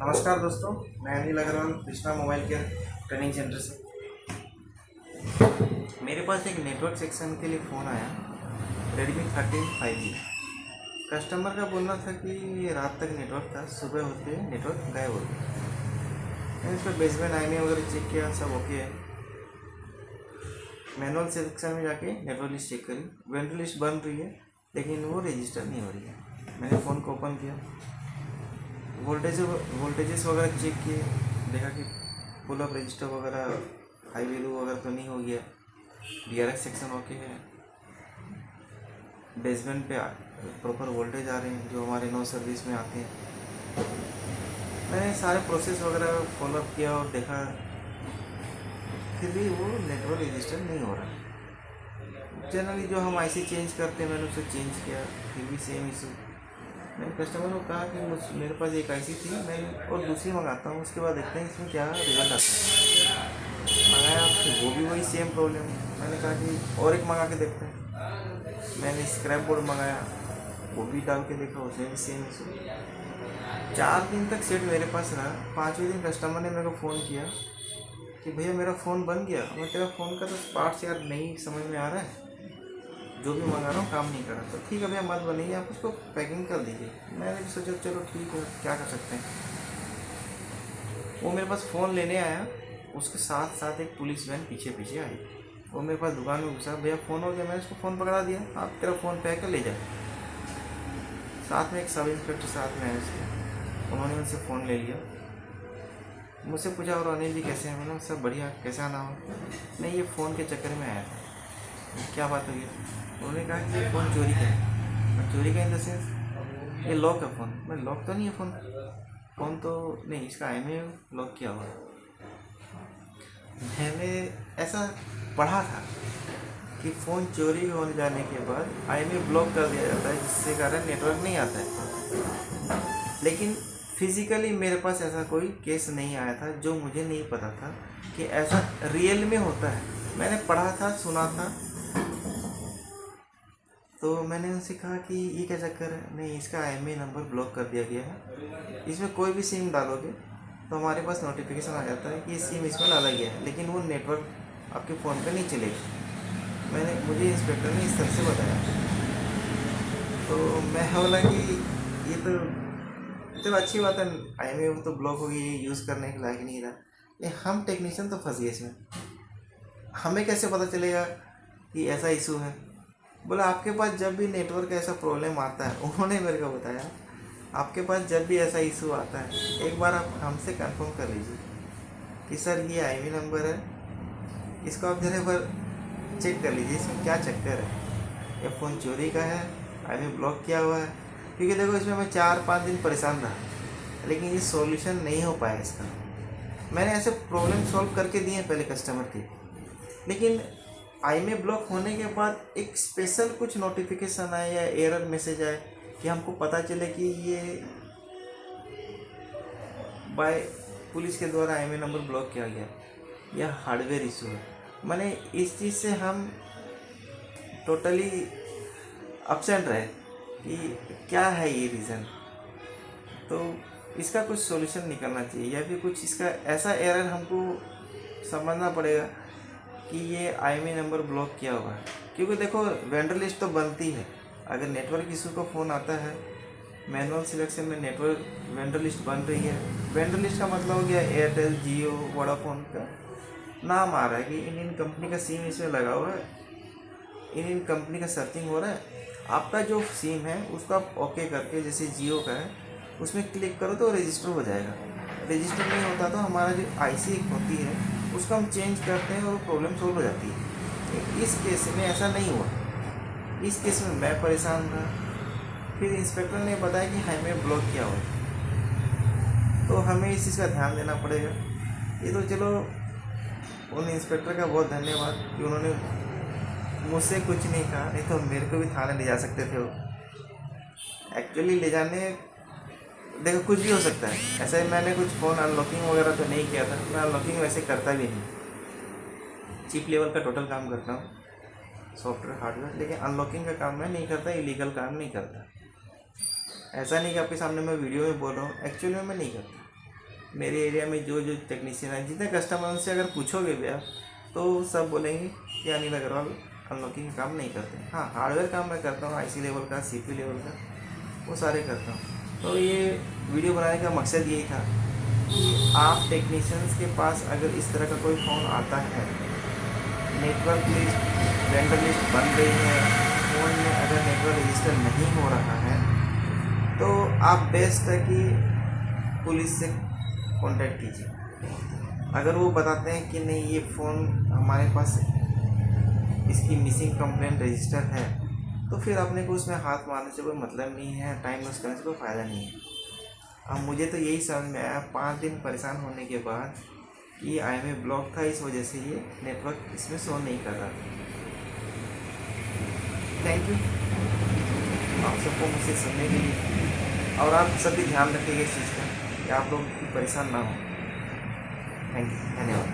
नमस्कार दोस्तों, मैं Anil Agarwal Krishna mobile care training centre से। मेरे पास एक नेटवर्क सेक्शन के लिए फ़ोन आया Redmi 13 5G। कस्टमर का बोलना था कि रात तक नेटवर्क था, सुबह होते नेटवर्क गायब हो गया। मैंने इस पर बेसबैंड आईएमई वगैरह चेक किया, सब ओके है। मैनुअल सेक्शन में जाके नेटवर्क लिस्ट चेक करी, वेंडर लिस्ट बन रही है लेकिन वो रजिस्टर नहीं हो रही है। मैंने फ़ोन को ओपन किया, वोल्टेजेस वगैरह चेक किए, देखा कि पुल अप रजिस्टर वगैरह हाई वैल्यू वगैरह तो नहीं हो गया। DRX सेक्शन ओके है, बेसमेंट पे प्रॉपर वोल्टेज आ रहे हैं जो हमारे नो सर्विस में आते हैं। मैंने सारे प्रोसेस वगैरह फॉलोअप किया और देखा फिर भी वो नेटवर्क रजिस्टर नहीं हो रहा। जनरली जो हम IC चेंज करते हैं मैंने उसे चेंज किया, फिर भी सेम इशू। मैंने कस्टमर को कहा कि मेरे पास एक IC थी, मैं और दूसरी मंगाता हूँ, उसके बाद देखते हैं इसमें क्या रिजल्ट आता है। मंगाया फिर वो भी वही सेम प्रॉब्लम। मैंने कहा कि और एक मंगा के देखते हैं। मैंने स्क्रैप बोर्ड मंगाया, वो भी डाल के देखा, उसमें भी सेम इशू। 4 दिन तक सेट मेरे पास रहा। 5वें दिन कस्टमर ने मेरे को फ़ोन किया कि भैया मेरा फ़ोन बन गया। मैं तेरा फ़ोन का तो पार्ट्स यार नहीं समझ में आ रहा है, जो भी मंगा रहा हूँ काम नहीं कर रहा। तो ठीक है भैया मत बनाइए, आप उसको पैकिंग कर दीजिए। मैंने भी सोचा चलो ठीक है, क्या कर सकते हैं। वो मेरे पास फ़ोन लेने आया, उसके साथ साथ एक पुलिस वैन पीछे पीछे आई। वो मेरे पास दुकान में घुसा, भैया फ़ोन हो गया। मैंने उसको फ़ोन पकड़ा दिया, आप तेरा फ़ोन पैक कर ले जा। साथ में एक सब इंस्पेक्टर साथ में आए उसके, उन्होंने उनसे फ़ोन ले लिया। मुझसे पूछा और अनिल जी कैसे हैं? मैंने सब बढ़िया, कैसा नाम है? नहीं ये फ़ोन के चक्कर में आया था। क्या बात हुई? उन्होंने कहा कि ये फ़ोन चोरी का है। चोरी का इन द सेंस ये लॉक है फ़ोन। मैं लॉक तो नहीं है फ़ोन तो नहीं, इसका IMEI लॉक किया हुआ है। मैंने ऐसा पढ़ा था कि फ़ोन चोरी होने जाने के बाद IMEI ब्लॉक कर दिया जाता है, जिससे कारण नेटवर्क नहीं आता है। लेकिन फिज़िकली मेरे पास ऐसा कोई केस नहीं आया था, जो मुझे नहीं पता था कि ऐसा रियल में होता है। मैंने पढ़ा था, सुना था, तो मैंने उनसे कहा कि ये क्या चक्कर है? नहीं इसका IMEI नंबर ब्लॉक कर दिया गया है, इसमें कोई भी सिम डालोगे तो हमारे पास नोटिफिकेशन आ जाता है कि ये सिम इसमें डाला गया है, लेकिन वो नेटवर्क आपके फ़ोन पे नहीं चलेगा। मुझे इंस्पेक्टर ने इस तरह से बताया, तो मैं बोला कि ये तो चलो अच्छी बात है, IMEI तो ब्लॉक हो गई, यूज़ करने के लायक नहीं रहा। लेकिन हम टेक्नीशियन तो फंस गए इसमें, हमें कैसे पता चलेगा कि ऐसा इशू है? बोला आपके पास जब भी नेटवर्क का ऐसा प्रॉब्लम आता है, उन्होंने मेरे को बताया आपके पास जब भी ऐसा इशू आता है एक बार आप हमसे कंफर्म कर लीजिए कि सर ये IMEI नंबर है, इसको आप जरा एक बार चेक कर लीजिए इसमें क्या चक्कर है। ये फ़ोन चोरी का है, IMEI ब्लॉक किया हुआ है। क्योंकि देखो इसमें मैं 4-5 दिन परेशान रहा, लेकिन ये सॉल्यूशन नहीं हो पाया इसका। मैंने ऐसे प्रॉब्लम सॉल्व करके दिए हैं पहले कस्टमर के, लेकिन IMEI ब्लॉक होने के बाद एक स्पेशल कुछ नोटिफिकेशन आए या एरर मैसेज आए कि हमको पता चले कि ये बाय पुलिस के द्वारा IMEI नंबर ब्लॉक किया गया, यह हार्डवेयर इशू है। मैंने इस चीज़ से हम टोटली अपसेंट रहे कि क्या है ये रीज़न। तो इसका कुछ सॉल्यूशन निकलना चाहिए, या फिर कुछ इसका ऐसा एरर हमको समझना पड़ेगा कि ये IMEI नंबर ब्लॉक किया हुआ है। क्योंकि देखो वेंडर लिस्ट तो बनती है, अगर नेटवर्क इशू का फ़ोन आता है मैनुअल सिलेक्शन में नेटवर्क वेंडर लिस्ट बन रही है। वेंडर लिस्ट का मतलब हो गया एयरटेल, जियो, वोडाफोन का नाम आ रहा है कि इन कंपनी का सिम इसमें लगा हुआ है, इन कंपनी का सर्चिंग हो रहा है। आपका जो सिम है उसको आप ओके करके, जैसे जियो का है उसमें क्लिक करो तो रजिस्टर हो जाएगा। रजिस्टर नहीं होता तो हमारा जो IC होती है उसको हम चेंज करते हैं और प्रॉब्लम सॉल्व हो जाती है। इस केस में ऐसा नहीं हुआ, इस केस में मैं परेशान रहा। फिर इंस्पेक्टर ने बताया कि IMEI ब्लॉक किया हुआ है, तो हमें इस चीज़ का ध्यान देना पड़ेगा। ये तो चलो उन इंस्पेक्टर का बहुत धन्यवाद कि उन्होंने मुझसे कुछ नहीं कहा, नहीं तो मेरे को भी थाने ले जा सकते थे वो। एक्चुअली ले जाने, देखो कुछ भी हो सकता है। ऐसा ही मैंने कुछ फ़ोन अनलॉकिंग वगैरह तो नहीं किया था, मैं अनलॉकिंग वैसे करता भी नहीं, चीप लेवल का टोटल काम करता हूँ सॉफ्टवेयर हार्डवेयर, लेकिन अनलॉकिंग का काम मैं नहीं करता, इलीगल काम नहीं करता। ऐसा नहीं कि आपके सामने मैं वीडियो में बोल रहा हूँ, एक्चुअली में मैं नहीं करता। मेरे एरिया में जो जो टेक्नीशियन है, जितने कस्टमर से अगर पूछोगे भी आप, तो सब बोलेंगे कि अनिल अग्रवाल अनलॉकिंग का काम नहीं करते। हाँ, हार्डवेयर काम मैं करता हूँ, आईसी लेवल का, सीपीयू लेवल का, वो सारे करता हूँ। तो ये वीडियो बनाने का मकसद यही था कि आप टेक्नीशियंस के पास अगर इस तरह का कोई फ़ोन आता है, नेटवर्क लिस्ट, वेंडर लिस्ट बन रही है, फ़ोन में अगर नेटवर्क रजिस्टर नहीं हो रहा है, तो आप बेस्ट है कि पुलिस से कांटेक्ट कीजिए। अगर वो बताते हैं कि नहीं ये फ़ोन हमारे पास इसकी मिसिंग कंप्लेंट रजिस्टर है, तो फिर अपने को उसमें हाथ मारने से कोई मतलब नहीं है, टाइम वेस्ट करने से कोई फ़ायदा नहीं है। अब मुझे तो यही समझ में आया 5 दिन परेशान होने के बाद कि IMEI ब्लॉक था, इस वजह से ये नेटवर्क इसमें शो नहीं कर रहा था। थैंक यू आप सबको मुझसे सुनने के लिए, और आप सभी ध्यान रखिएगा इस चीज़ का कि आप लोग परेशान ना हो। थैंक यू, धन्यवाद।